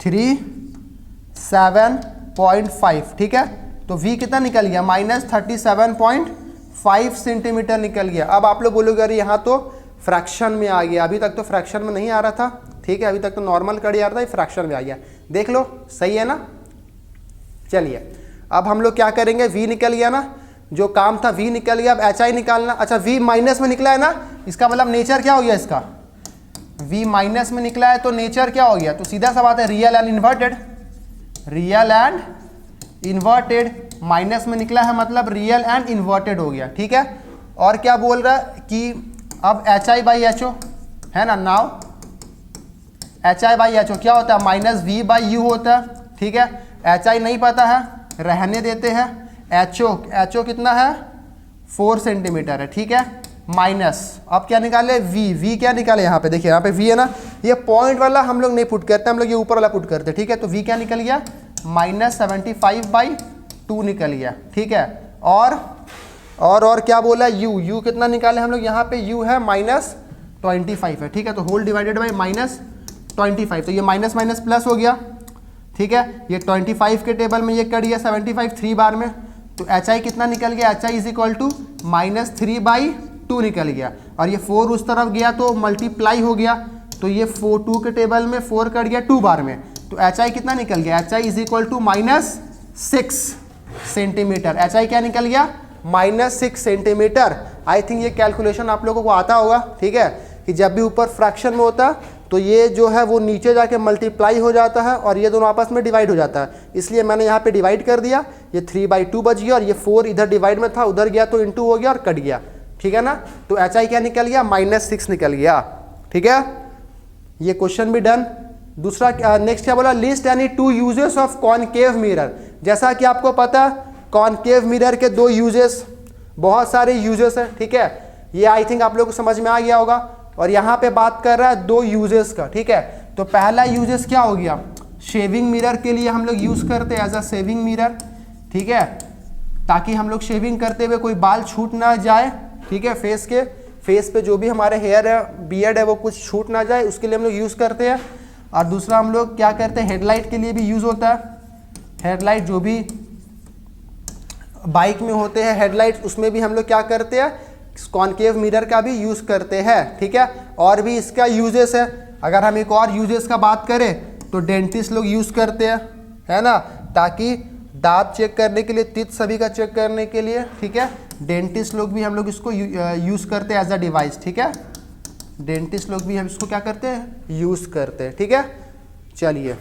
37.5, ठीक है। तो v कितना निकल गया, -37.5 सेंटीमीटर निकल गया। अब आप लोग बोलोगे अरे यहाँ तो फ्रैक्शन में आ गया, अभी तक तो फ्रैक्शन में नहीं आ रहा था, ठीक है, अभी तक तो नॉर्मल कड़ी आ रहा था, ये फ्रैक्शन में आ गया, देख लो सही है ना। चलिए अब हम लोग क्या करेंगे, v निकल गया ना, जो काम था v निकल गया, अब HI निकालना। अच्छा v माइनस में निकला है ना, इसका मतलब नेचर क्या हो गया इसका, v माइनस में निकला है तो नेचर क्या हो गया, तो सीधा सा बात है real and inverted, real and inverted, minus में निकला है मतलब रियल एंड इन्वर्टेड हो गया, ठीक है। और क्या बोल रहा है कि अब HI बाई HO है ना, नाउ HI बाई HO क्या होता है, माइनस V बाई U होता है, ठीक है। HI नहीं पता है, रहने देते हैं। HO कितना है 4 सेंटीमीटर है, ठीक है, माइनस अब क्या निकाले V क्या निकाले, यहाँ पे देखिए, यहाँ पे V है ना, ये पॉइंट वाला हम लोग नहीं पुट करते, हम लोग ये ऊपर वाला पुट करते, ठीक है। तो V क्या निकल गया, -75/2 निकल गया, ठीक है। और क्या बोला, U कितना निकाले हम लोग, यहाँ पे U है -25 है, ठीक है। तो होल डिवाइडेड बाई -25, तो ये माइनस माइनस प्लस हो गया, ठीक है। ये 25 के टेबल में ये कट गया 75 3 बार में, तो HI कितना निकल गया, HI इज इक्वल टू -3/2 निकल गया, और ये 4 उस तरफ गया तो मल्टीप्लाई हो गया, तो ये 2 के टेबल में 4 कट गया 2 बार में, तो HI कितना निकल गया, HI is equal to -6 centimetre. HI क्या निकल गया, -6 सेंटीमीटर। आई थिंक ये कैलकुलेशन आप लोगों को आता होगा, ठीक है, कि जब भी ऊपर फ्रैक्शन में होता तो ये जो है वो नीचे जाके मल्टीप्लाई हो जाता है और ये दोनों आपस में डिवाइड हो जाता है, इसलिए मैंने यहाँ पे डिवाइड कर दिया, ये 3/2 बच गया, और ये 4 इधर डिवाइड में था, उधर गया तो इंटू हो गया और कट गया, ठीक है ना। तो HI क्या निकल गया, -6 निकल गया, ठीक है। ये क्वेश्चन भी डन। दूसरा नेक्स्ट क्या बोला, list any 2 uses of concave mirror. जैसा कि आपको पता कॉनकेव मिरर के 2 यूजेस, बहुत सारे यूजेस हैं, ठीक है, ये आई थिंक आप लोग को समझ में आ गया होगा। और यहाँ पे बात कर रहा है 2 यूजेस का, ठीक है। तो पहला यूजेस क्या हो गया, शेविंग मिरर के लिए हम लोग यूज़ करते हैं एज अ शेविंग मिरर, ठीक है, ताकि हम लोग शेविंग करते हुए कोई बाल छूट ना जाए, ठीक है, फेस पे जो भी हमारे हेयर है, बियर्ड है, वो कुछ छूट ना जाए, उसके लिए हम लोग यूज़ करते हैं। और दूसरा हम लोग क्या करते हैं, हेडलाइट के लिए भी यूज़ होता है, हेडलाइट जो भी बाइक में होते हैं हेडलाइट, उसमें भी हम लोग क्या करते हैं, कॉनकेव मिरर का भी यूज़ करते हैं, ठीक है। और भी इसका यूजेस है, अगर हम एक और यूजेस का बात करें तो डेंटिस्ट लोग यूज़ करते हैं, है ना, ताकि दांत चेक करने के लिए, तित सभी का चेक करने के लिए, ठीक है, डेंटिस्ट लोग भी हम लोग इसको यूज़ करते हैं एज अ डिवाइस, ठीक है, डेंटिस्ट लोग भी हम इसको क्या करते हैं, यूज़ करते हैं, ठीक है। चलिए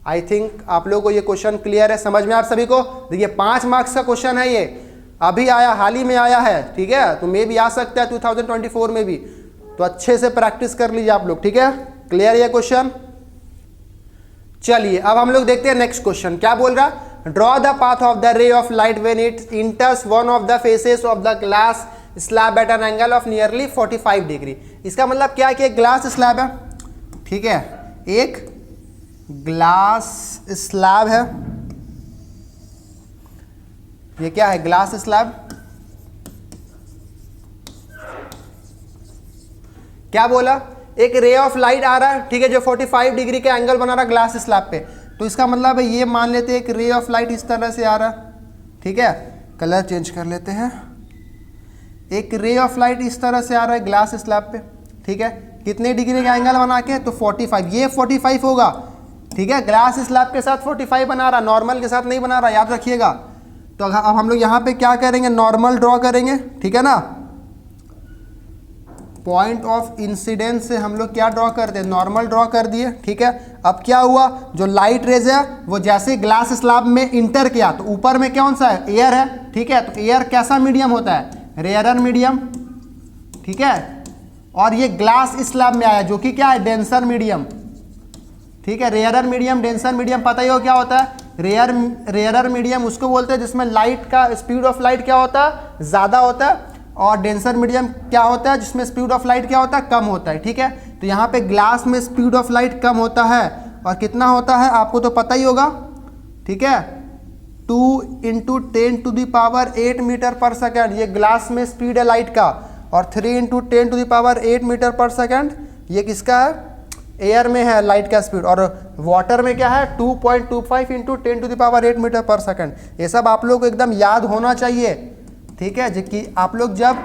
आई थिंक आप लोगों को ये क्वेश्चन क्लियर है, समझ में आप सभी को। देखिए 5 मार्क्स का क्वेश्चन है, ये अभी आया, हाल ही में आया है, ठीक है, तो मे भी आ सकता है 2024 में भी, तो अच्छे से प्रैक्टिस कर लीजिए आप लोग, ठीक है, क्लियर ये क्वेश्चन। चलिए अब हम लोग देखते हैं नेक्स्ट क्वेश्चन क्या बोल रहा, draw the path of the ray of light when it enters one of the faces of the glass slab at an angle of nearly 45 degree. इसका मतलब क्या है कि एक ग्लास स्लैब है, ठीक है, एक ग्लास स्लैब है, ये क्या है, ग्लास स्लैब, क्या बोला, एक रे ऑफ लाइट आ रहा है, ठीक है, जो 45 डिग्री के एंगल बना रहा है ग्लास स्लैब पे, तो इसका मतलब है ये मान लेते हैं एक रे ऑफ लाइट इस तरह से आ रहा है, ठीक है, कलर चेंज कर लेते हैं, एक रे ऑफ लाइट इस तरह से आ रहा है ग्लास स्लैब पे, ठीक है, कितने डिग्री का एंगल बना के, तो 45, ये 45 होगा, ठीक है, ग्लास स्लैब के साथ 45 बना रहा, नॉर्मल के साथ नहीं बना रहा, याद रखिएगा। तो अब हम लोग यहाँ पे क्या करेंगे, नॉर्मल ड्रॉ करेंगे, ठीक है ना, पॉइंट ऑफ इंसिडेंस से हम लोग क्या ड्रॉ करते हैं, नॉर्मल ड्रॉ कर दिए, ठीक है। अब क्या हुआ, जो लाइट रेज है वो जैसे ग्लास स्लैब में इंटर किया तो ऊपर में कौन सा है, एयर है, ठीक है, तो एयर कैसा मीडियम होता है, रेयरर मीडियम, ठीक है, और ये ग्लास स्लैब में आया जो कि क्या है, डेंसर मीडियम, ठीक है, रेयरर मीडियम, डेंसर मीडियम, पता ही हो क्या होता है, रेयरर मीडियम उसको बोलते हैं जिसमें लाइट का स्पीड ऑफ लाइट क्या होता है, ज़्यादा होता है, और डेंसर मीडियम क्या होता है, जिसमें स्पीड ऑफ लाइट क्या होता है, कम होता है, ठीक है। तो यहाँ पे ग्लास में स्पीड ऑफ लाइट कम होता है, और कितना होता है आपको तो पता ही होगा, ठीक है, 2 × 10⁸ मीटर पर सेकेंड, ये ग्लास में स्पीड है लाइट का, और 3 × 10⁸ मीटर पर सेकेंड ये किसका है, एयर में है लाइट का स्पीड, और वाटर में क्या है 2.25 × 10⁸ मीटर पर सेकेंड। ये सब आप लोग को एकदम याद होना चाहिए, ठीक है, कि आप लोग जब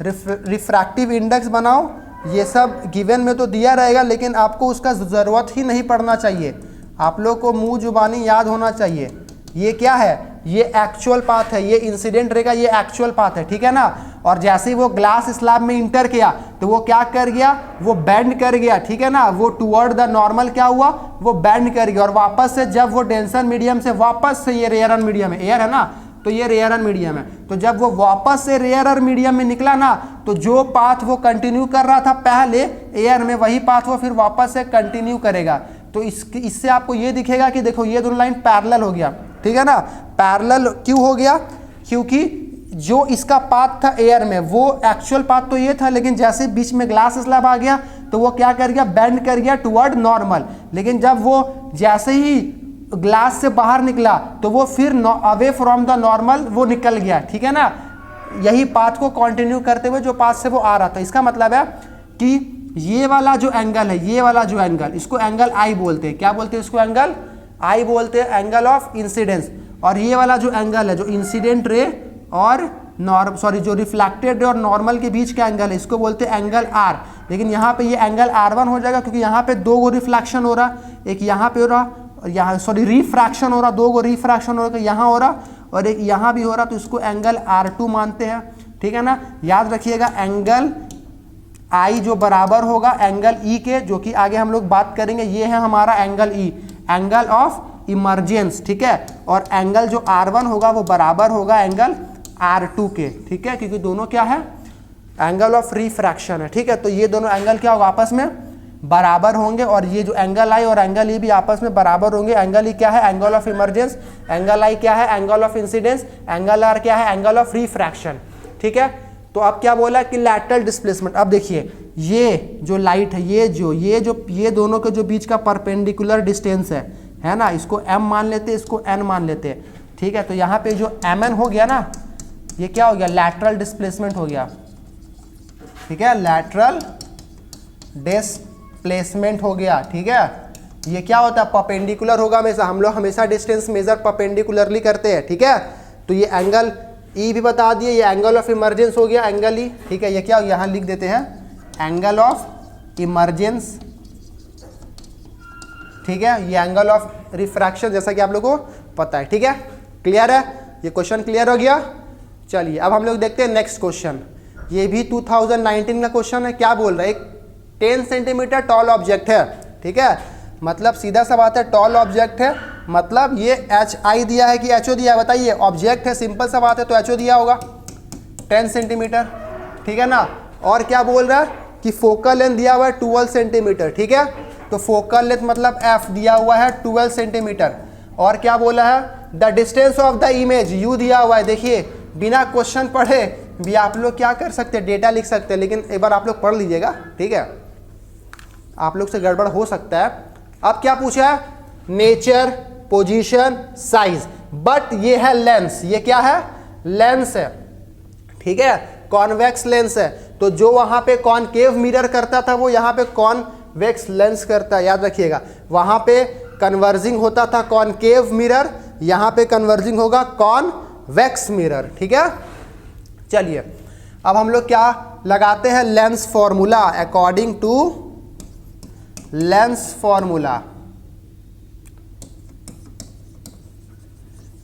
रिफ्रैक्टिव इंडेक्स बनाओ ये सब गिवन में तो दिया रहेगा, लेकिन आपको उसका ज़रूरत ही नहीं पड़ना चाहिए। आप लोग को मुंह जुबानी याद होना चाहिए। ये क्या है, ये एक्चुअल पाथ है, ये इंसिडेंट रे का ये एक्चुअल पाथ है, ठीक है ना। और जैसे ही वो ग्लास स्लैब में इंटर किया तो वो क्या कर गया, वो बेंड कर गया, ठीक है ना। वो टुवर्ड द नॉर्मल क्या हुआ, वो बेंड कर गया। और वापस से जब वो डेंसर मीडियम से वापस से, ये रेयर मीडियम है, एयर है ना, तो ये रेयर मीडियम है, तो जब वो वापस से रेयर मीडियम में निकला ना, तो जो पाथ वो कंटिन्यू कर रहा था पहले एयर में, वही पाथ वो फिर वापस से कंटिन्यू करेगा। तो इससे आपको ये दिखेगा कि देखो ये दोनों लाइन पैरेलल हो गया, ठीक है ना। पैरेलल क्यों हो गया, क्योंकि जो इसका पाथ था एयर में वो एक्चुअल पाथ तो ये था, लेकिन जैसे बीच में ग्लास स्लैब आ गया तो वो क्या कर गया, बेंड कर गया टुवर्ड नॉर्मल। लेकिन जब वो जैसे ही ग्लास से बाहर निकला तो वो फिर अवे फ्रॉम द नॉर्मल वो निकल गया, ठीक है ना। यही पाथ को कंटिन्यू करते हुए जो पाथ से वो आ रहा था। इसका मतलब है कि ये वाला जो एंगल है, ये वाला जो एंगल, इसको एंगल आई बोलते हैं। क्या बोलते हैं इसको, एंगल आई बोलते हैं, एंगल ऑफ इंसिडेंस। और ये वाला जो एंगल है, जो इंसिडेंट रे और जो रिफ्लेक्टेड रे और नॉर्मल के बीच का एंगल है, इसको बोलते हैं एंगल आर। लेकिन यहाँ पे ये एंगल R1 हो जाएगा, क्योंकि यहाँ पे दो गो रिफ्लेक्शन हो रहा, एक यहाँ पे हो रहा और यहाँ रिफ्रैक्शन हो रहा, दो गो रिफ्रैक्शन हो रहा, यहाँ हो रहा और एक यहाँ भी हो रहा, तो इसको एंगल R2 मानते हैं, ठीक है ना। याद रखिएगा एंगल आई जो बराबर होगा एंगल ई के, जो कि आगे हम लोग बात करेंगे, ये है हमारा angle E, angle of emergence, ठीक है। और एंगल जो R1 होगा वो बराबर होगा एंगल R2 के, ठीक है, क्योंकि दोनों क्या है, एंगल ऑफ रिफ्रैक्शन है, ठीक है। तो ये दोनों एंगल क्या होगा, आपस में बराबर होंगे। और ये जो एंगल आई और एंगल ई भी आपस में बराबर होंगे। एंगल ई क्या है, angle of emergence, angle i क्या है, angle of incidence, angle r क्या है, एंगल ऑफ रिफ्रैक्शन, ठीक है। तो अब क्या बोला कि लैटरल डिस्प्लेसमेंट। अब देखिए ये जो लाइट है, ये दोनों के जो बीच का परपेंडिकुलर डिस्टेंस है ना, इसको m मान लेते हैं, इसको n मान लेते हैं, ठीक है। तो यहाँ पे जो mn हो गया ना, ये क्या हो गया, लैटरल डिस्प्लेसमेंट हो गया, ठीक है, लैटरल डिस्प्लेसमेंट हो गया, ठीक है। ये क्या होता है, परपेंडिकुलर होगा हमेशा, हम लोग हमेशा डिस्टेंस मेजर परपेंडिकुलरली करते हैं, ठीक है। तो ये एंगल ई भी बता दिए, ये एंगल ऑफ इमर्जेंस हो गया, एंगल ई, ठीक है। ये क्या हो गया, यहाँ लिख देते हैं एंगल ऑफ इमर्जेंस, ठीक है। ये एंगल ऑफ रिफ्रैक्शन, जैसा कि आप लोगों को पता है, ठीक है। क्लियर है, ये क्वेश्चन क्लियर हो गया। चलिए अब हम लोग देखते हैं नेक्स्ट क्वेश्चन। ये भी 2019 का क्वेश्चन है। क्या बोल रहा है, एक 10 सेंटीमीटर टॉल ऑब्जेक्ट है, ठीक है। मतलब सीधा सा बात है, टॉल ऑब्जेक्ट है, मतलब ये HI दिया है कि HO दिया है, बताइए। ऑब्जेक्ट है, सिंपल सा बात है, तो HO दिया होगा 10 सेंटीमीटर, ठीक है ना। और क्या बोल रहा है कि फोकल लेंथ दिया हुआ है 12 सेंटीमीटर, ठीक है। तो फोकल लेंथ मतलब F दिया हुआ है 12 सेंटीमीटर। और क्या बोला है, the distance of the image U दिया हुआ है। देखिए बिना क्वेश्चन पढ़े भी आप लोग क्या कर सकते हैं, डेटा लिख सकते हैं, लेकिन एक बार आप लोग पढ़ लीजिएगा, ठीक है। आप लोग से गड़बड़ हो सकता है। अब क्या पूछा है, नेचर, पोजीशन, साइज, बट ये है लेंस। ये क्या है, लेंस है, ठीक है, कॉन्वेक्स लेंस है। तो जो वहां पे कॉनकेव मिरर करता था वो यहाँ पे कॉन्वेक्स लेंस करता है, याद रखिएगा। वहां पे कन्वर्जिंग होता था कॉनकेव मिरर, यहाँ पे कन्वर्जिंग होगा कॉन्वेक्स मिरर, ठीक है। चलिए अब हम लोग क्या लगाते हैं, lens formula. According to lens formula,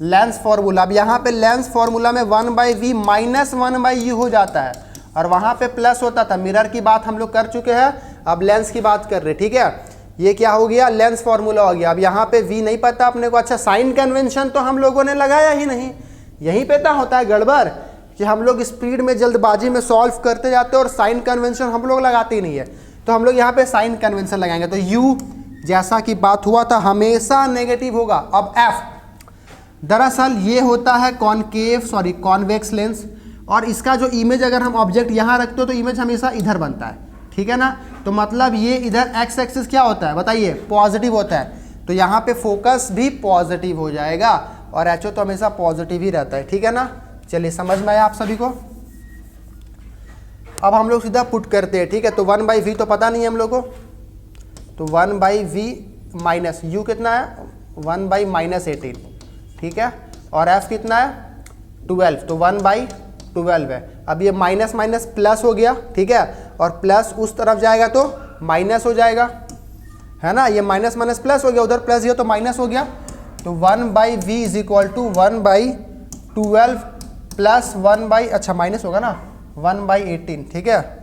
lens formula. अब यहाँ पे लेंस फॉर्मूला में 1/v माइनस 1/u हो जाता है, और वहाँ पे प्लस होता था। मिरर की बात हम लोग कर चुके हैं, अब लेंस की बात कर रहे, ठीक है। ये क्या हो गया, लेंस फॉर्मूला हो गया। अब यहाँ पे v नहीं पता अपने को। अच्छा, साइन कन्वेंशन तो हम लोगों ने लगाया ही नहीं, यहीं पे तो होता है गड़बड़ कि हम लोग स्पीड में जल्दबाजी में सॉल्व करते जाते हैं और साइन कन्वेंशन हम लोग लगाते ही नहीं है। तो हम लोग यहाँ पे साइन कन्वेंशन लगाएंगे। तो u जैसा कि बात हुआ था हमेशा नेगेटिव होगा। अब f, दरअसल ये होता है कॉन्वेक्स लेंस, और इसका जो इमेज अगर हम ऑब्जेक्ट यहाँ रखते हो तो इमेज हमेशा इधर बनता है, ठीक है ना। तो मतलब ये इधर एक्स एक्सिस क्या होता है, बताइए, पॉजिटिव होता है। तो यहाँ पे फोकस भी पॉजिटिव हो जाएगा, और HO तो हमेशा पॉजिटिव ही रहता है, ठीक है ना। चलिए समझ में आया आप सभी को। अब हम लोग सीधा पुट करते हैं, ठीक है। तो 1/v तो पता नहीं है हम लोग को, तो 1/v माइनस u कितना है, 1/-18, ठीक है। और f कितना है 12, तो 1/12 है। अब ये माइनस माइनस प्लस हो गया, ठीक है। और प्लस उस तरफ जाएगा तो माइनस हो जाएगा, है ना। ये माइनस माइनस प्लस हो गया, उधर प्लस गया तो माइनस हो गया। तो 1/v is equal to 1/12 plus 1/ अच्छा माइनस होगा ना 1/18, ठीक है।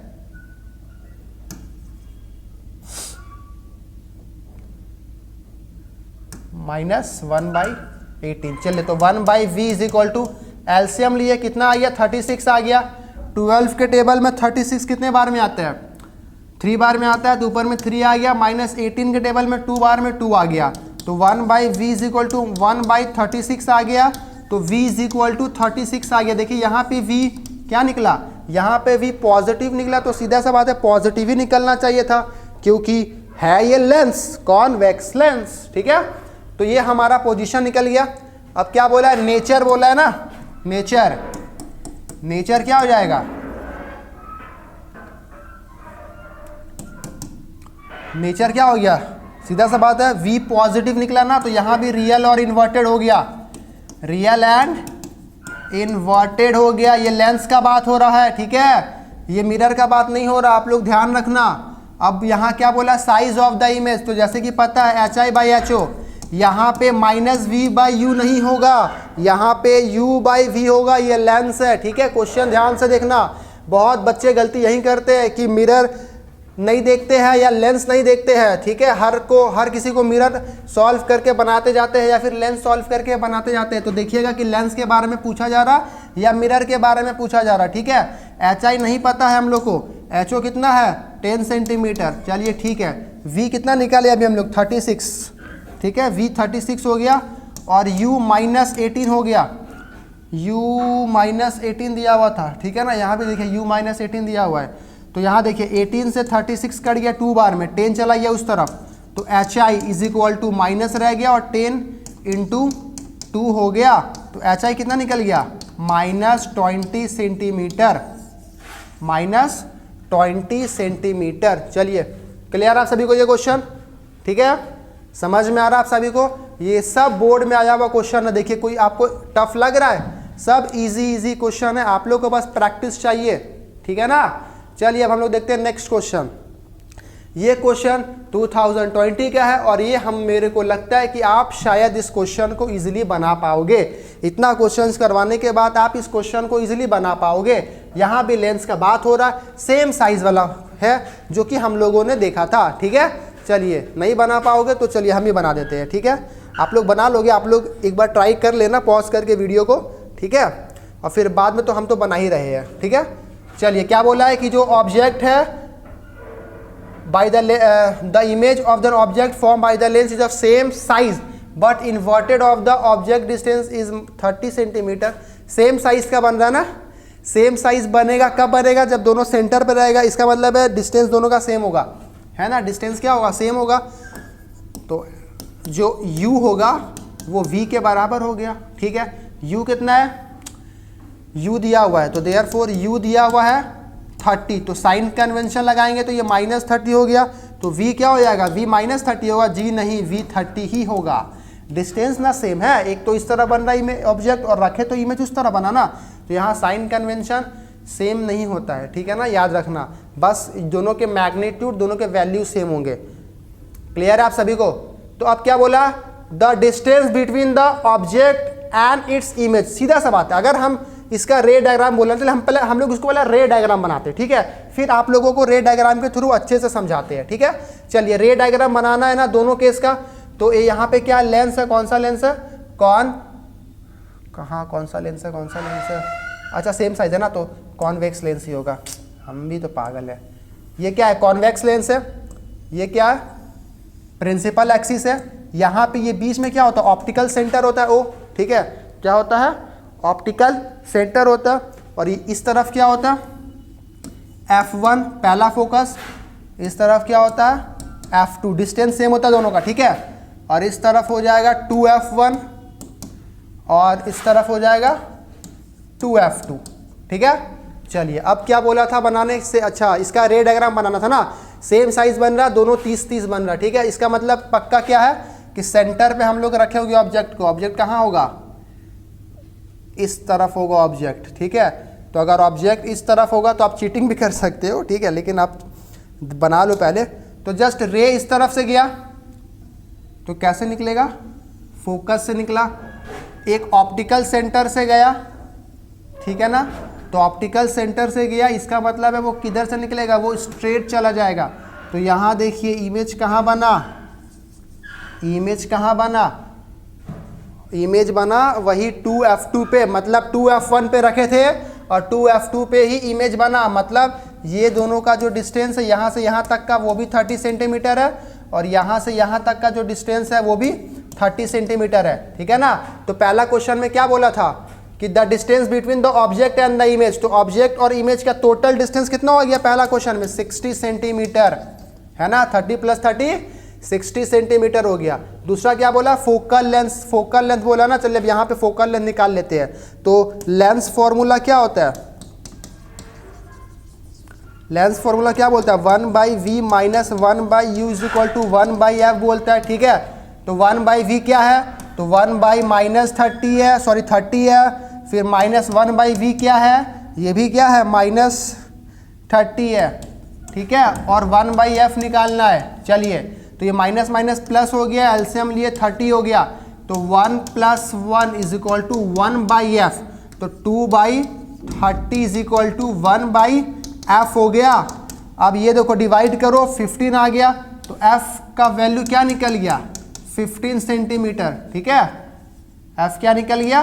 माइनस 1/18। चलिए तो 1/v is equal to LCM लिए कितना आ गया 36 आ गया। 12 के टेबल में 36 कितने बार में आता है 3 बार में आता है, तो ऊपर में 3 आ गया। माइनस 18 के टेबल में 2 बार में 2 आ गया, तो 1/v इज इक्वल टू 1/36 आ गया। तो v इज इक्वल टू 36 आ गया। देखिए यहाँ पे v क्या निकला, यहाँ पे v पॉजिटिव निकला, तो सीधा सा बात है पॉजिटिव ही निकलना चाहिए था, क्योंकि है ये लेंस कॉन्वेक्स लेंस, ठीक है। तो ये हमारा पोजीशन निकल गया। अब क्या बोला है, नेचर बोला है ना, नेचर, नेचर क्या हो जाएगा, नेचर क्या हो गया, सीधा सा बात है v पॉजिटिव निकला ना, तो यहां भी रियल और इन्वर्टेड हो गया, रियल एंड इन्वर्टेड हो गया। ये लेंस का बात हो रहा है, ठीक है, ये मिरर का बात नहीं हो रहा, आप लोग ध्यान रखना। अब यहाँ क्या बोला, साइज ऑफ द इमेज, तो जैसे कि पता है HI/HO, यहाँ पे -v/u नहीं होगा, यहाँ पे u/v होगा, ये लेंस है, ठीक है। क्वेश्चन ध्यान से देखना, बहुत बच्चे गलती यही करते हैं कि मिरर नहीं देखते हैं या लेंस नहीं देखते हैं, ठीक है। हर किसी को मिरर सॉल्व करके बनाते जाते हैं या फिर लेंस सॉल्व करके बनाते जाते हैं। तो देखिएगा कि लेंस के बारे में पूछा जा रहा या मिरर के बारे में पूछा जा रहा, ठीक है। HI नहीं पता है हम लोग को, HO कितना है 10 सेंटीमीटर, चलिए ठीक है। V कितना निकाले अभी हम लोग 36, ठीक है, V 36 हो गया और U -18 हो गया, U -18 दिया हुआ था, ठीक है ना। यहाँ पे देखिए U -18 दिया हुआ है, तो यहाँ देखिए 18 से 36 कट गया 2 बार में, 10 चला गया उस तरफ, तो HI is equal to minus रह गया और 10 × 2 हो गया, तो HI कितना निकल गया -20 सेंटीमीटर, -20 सेंटीमीटर। चलिए क्लियर आप सभी को ये क्वेश्चन, ठीक है, समझ में आ रहा आप सभी को। ये सब बोर्ड में आया हुआ क्वेश्चन है, देखिए कोई आपको टफ लग रहा है, सब इजी क्वेश्चन है, आप लोग को बस प्रैक्टिस चाहिए, ठीक है ना। चलिए अब हम लोग देखते हैं नेक्स्ट क्वेश्चन। ये क्वेश्चन 2020 का है और ये मेरे को लगता है कि आप शायद इस क्वेश्चन को इजीली बना पाओगे। इतना क्वेश्चंस करवाने के बाद आप इस क्वेश्चन को इजीली बना पाओगे। यहाँ भी लेंस का बात हो रहा है, सेम साइज वाला है जो कि हम लोगों ने देखा था, ठीक है। चलिए नहीं बना पाओगे तो चलिए हम ही बना देते हैं, ठीक है। आप लोग बना लोगे, आप लोग एक बार ट्राई कर लेना पॉज करके वीडियो को, ठीक है, और फिर बाद में तो हम तो बना ही रहे हैं, ठीक है। चलिए क्या बोला है कि जो ऑब्जेक्ट है by the image of the object form by the lens is of same size but inverted of the object distance is 30 centimetre. Same size का बन रहा है ना, सेम साइज बनेगा कब बनेगा, जब दोनों सेंटर पर रहेगा, इसका मतलब है डिस्टेंस दोनों का सेम होगा, है ना, डिस्टेंस क्या होगा सेम होगा। तो जो u होगा वो v के बराबर हो गया, ठीक है। u कितना है, u दिया हुआ है, तो देयरफॉर u दिया हुआ है 30, तो साइन कन्वेंशन लगाएंगे तो ये -30 हो गया, तो v क्या हो जाएगा, v -30 होगा, g नहीं v 30 ही होगा। डिस्टेंस ना सेम है, एक तो इस तरह बन रहा है ऑब्जेक्ट और रखे तो इमेज उस तरह बना ना, तो यहाँ साइन कन्वेंशन सेम नहीं होता है, ठीक है ना, याद रखना। बस दोनों के मैग्नीट्यूड, दोनों के वैल्यू सेम होंगे। क्लियर है आप सभी को। तो अब क्या बोला, the distance between the object and its image. सीधा सा बात है, अगर हम इसका रे डायग्राम बोलना तो हम लोग इसको पहले रे डायग्राम बनाते हैं, ठीक है, फिर आप लोगों को रे डायग्राम के थ्रू अच्छे से समझाते हैं, ठीक है। चलिए रे डायग्राम बनाना है ना दोनों केस का। तो ये यहाँ पे क्या लेंस है, कौन सा लेंस है, कौन सा लेंस है, अच्छा सेम साइज है ना, तो कॉन्वेक्स लेंस ही होगा, हम भी तो पागल है। ये क्या है, कॉन्वेक्स लेंस है, ये क्या है, प्रिंसिपल एक्सिस है। यहाँ पे ये बीच में क्या होता है, ऑप्टिकल सेंटर होता है, ओ ठीक है, क्या होता है, ऑप्टिकल सेंटर होता है। और ये इस तरफ क्या होता है, F1 पहला फोकस, इस तरफ क्या होता है F2, डिस्टेंस सेम होता है दोनों का, ठीक है। और इस तरफ हो जाएगा 2F1 और इस तरफ हो जाएगा 2F2, ठीक है। चलिए अब क्या बोला था बनाने से, अच्छा इसका रे डायग्राम बनाना था ना, सेम साइज बन रहा, दोनों 30-30 बन रहा, ठीक है। इसका मतलब पक्का क्या है कि सेंटर पे हम लोग रखे होंगे ऑब्जेक्ट को, ऑब्जेक्ट कहाँ होगा, इस तरफ होगा ऑब्जेक्ट, ठीक है। तो अगर ऑब्जेक्ट इस तरफ होगा तो आप चीटिंग भी कर सकते हो, ठीक है, लेकिन आप बना लो पहले। तो जस्ट रे इस तरफ से गया तो कैसे निकलेगा, फोकस से निकला। एक ऑप्टिकल सेंटर से गया, ठीक है ना, तो ऑप्टिकल सेंटर से गया, इसका मतलब है वो किधर से निकलेगा, वो स्ट्रेट चला जाएगा। तो यहाँ देखिए इमेज कहाँ बना, इमेज कहाँ बना, इमेज बना वही 2f2 पे, मतलब 2f1 पे रखे थे और 2f2 पे ही इमेज बना। मतलब ये दोनों का जो डिस्टेंस है यहाँ से यहाँ तक का वो भी 30 सेंटीमीटर है और यहाँ से यहाँ तक का जो डिस्टेंस है वो भी 30 सेंटीमीटर है, ठीक है ना। तो पहला क्वेश्चन में क्या बोला था कि the distance between the object and the image, तो ऑब्जेक्ट और इमेज का टोटल डिस्टेंस कितना हो गया पहला क्वेश्चन में, 60 सेंटीमीटर, है ना, 30 + 30 60 सेंटीमीटर हो गया। दूसरा क्या बोला, फोकल लेंथ, फोकल लेंथ बोला ना, चलिए अब यहाँ पे फोकल लेंथ निकाल लेते हैं। तो लेंस फॉर्मूला क्या होता है, लेंस फॉर्मूला क्या बोलता है, 1/v - 1/u = 1/f बोलता है, ठीक है। तो 1/v क्या है, तो 1/-30 है, सॉरी 30 है, फिर -1/v क्या है, ये भी क्या है -30 है, ठीक है, और 1/f निकालना है। चलिए तो ये माइनस माइनस प्लस हो गया, एलसीएम लिए 30 हो गया, तो 1 + 1 = 1/f, तो 2/30 = 1/f हो गया। अब ये देखो डिवाइड करो, 15 आ गया, तो f का वैल्यू क्या निकल गया, 15 सेंटीमीटर, ठीक है, f क्या निकल गया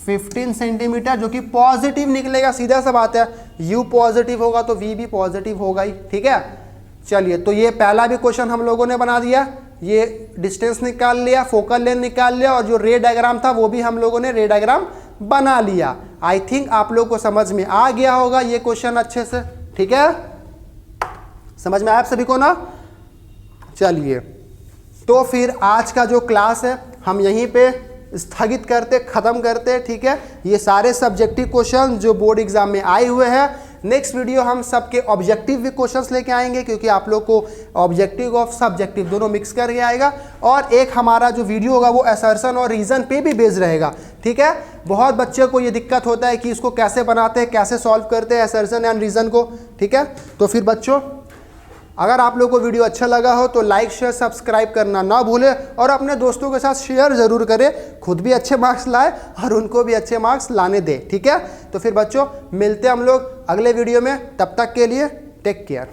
15 सेंटीमीटर, जो कि पॉजिटिव निकलेगा, सीधा सा बात है, u पॉजिटिव होगा तो v भी पॉजिटिव होगा ही, ठीक है। चलिए तो ये पहला भी क्वेश्चन हम लोगों ने बना दिया, ये डिस्टेंस निकाल लिया, फोकल लेंथ निकाल लिया, और जो रे डायग्राम था वो भी हम लोगों ने रे डायग्राम बना लिया। आई थिंक आप लोग को समझ में आ गया होगा ये क्वेश्चन अच्छे से, ठीक है, समझ में आया आप सभी को ना। चलिए तो फिर आज का जो क्लास है हम यहीं पे स्थगित करते, ख़त्म करते, ठीक है। ये सारे सब्जेक्टिव क्वेश्चन जो बोर्ड एग्जाम में आए हुए हैं, नेक्स्ट वीडियो हम सबके ऑब्जेक्टिव भी क्वेश्चंस लेके आएंगे, क्योंकि आप लोग को ऑब्जेक्टिव और सब्जेक्टिव दोनों मिक्स करके आएगा। और एक हमारा जो वीडियो होगा वो असर्शन और रीज़न पे भी बेस्ड रहेगा, ठीक है। बहुत बच्चे को ये दिक्कत होता है कि इसको कैसे बनाते हैं, कैसे सॉल्व करते हैं असर्शन एंड रीज़न को, ठीक है। तो फिर बच्चों अगर आप लोगों को वीडियो अच्छा लगा हो तो लाइक शेयर सब्सक्राइब करना ना भूलें, और अपने दोस्तों के साथ शेयर ज़रूर करें, खुद भी अच्छे मार्क्स लाए और उनको भी अच्छे मार्क्स लाने दें, ठीक है। तो फिर बच्चों मिलते हैं हम लोग अगले वीडियो में, तब तक के लिए टेक केयर।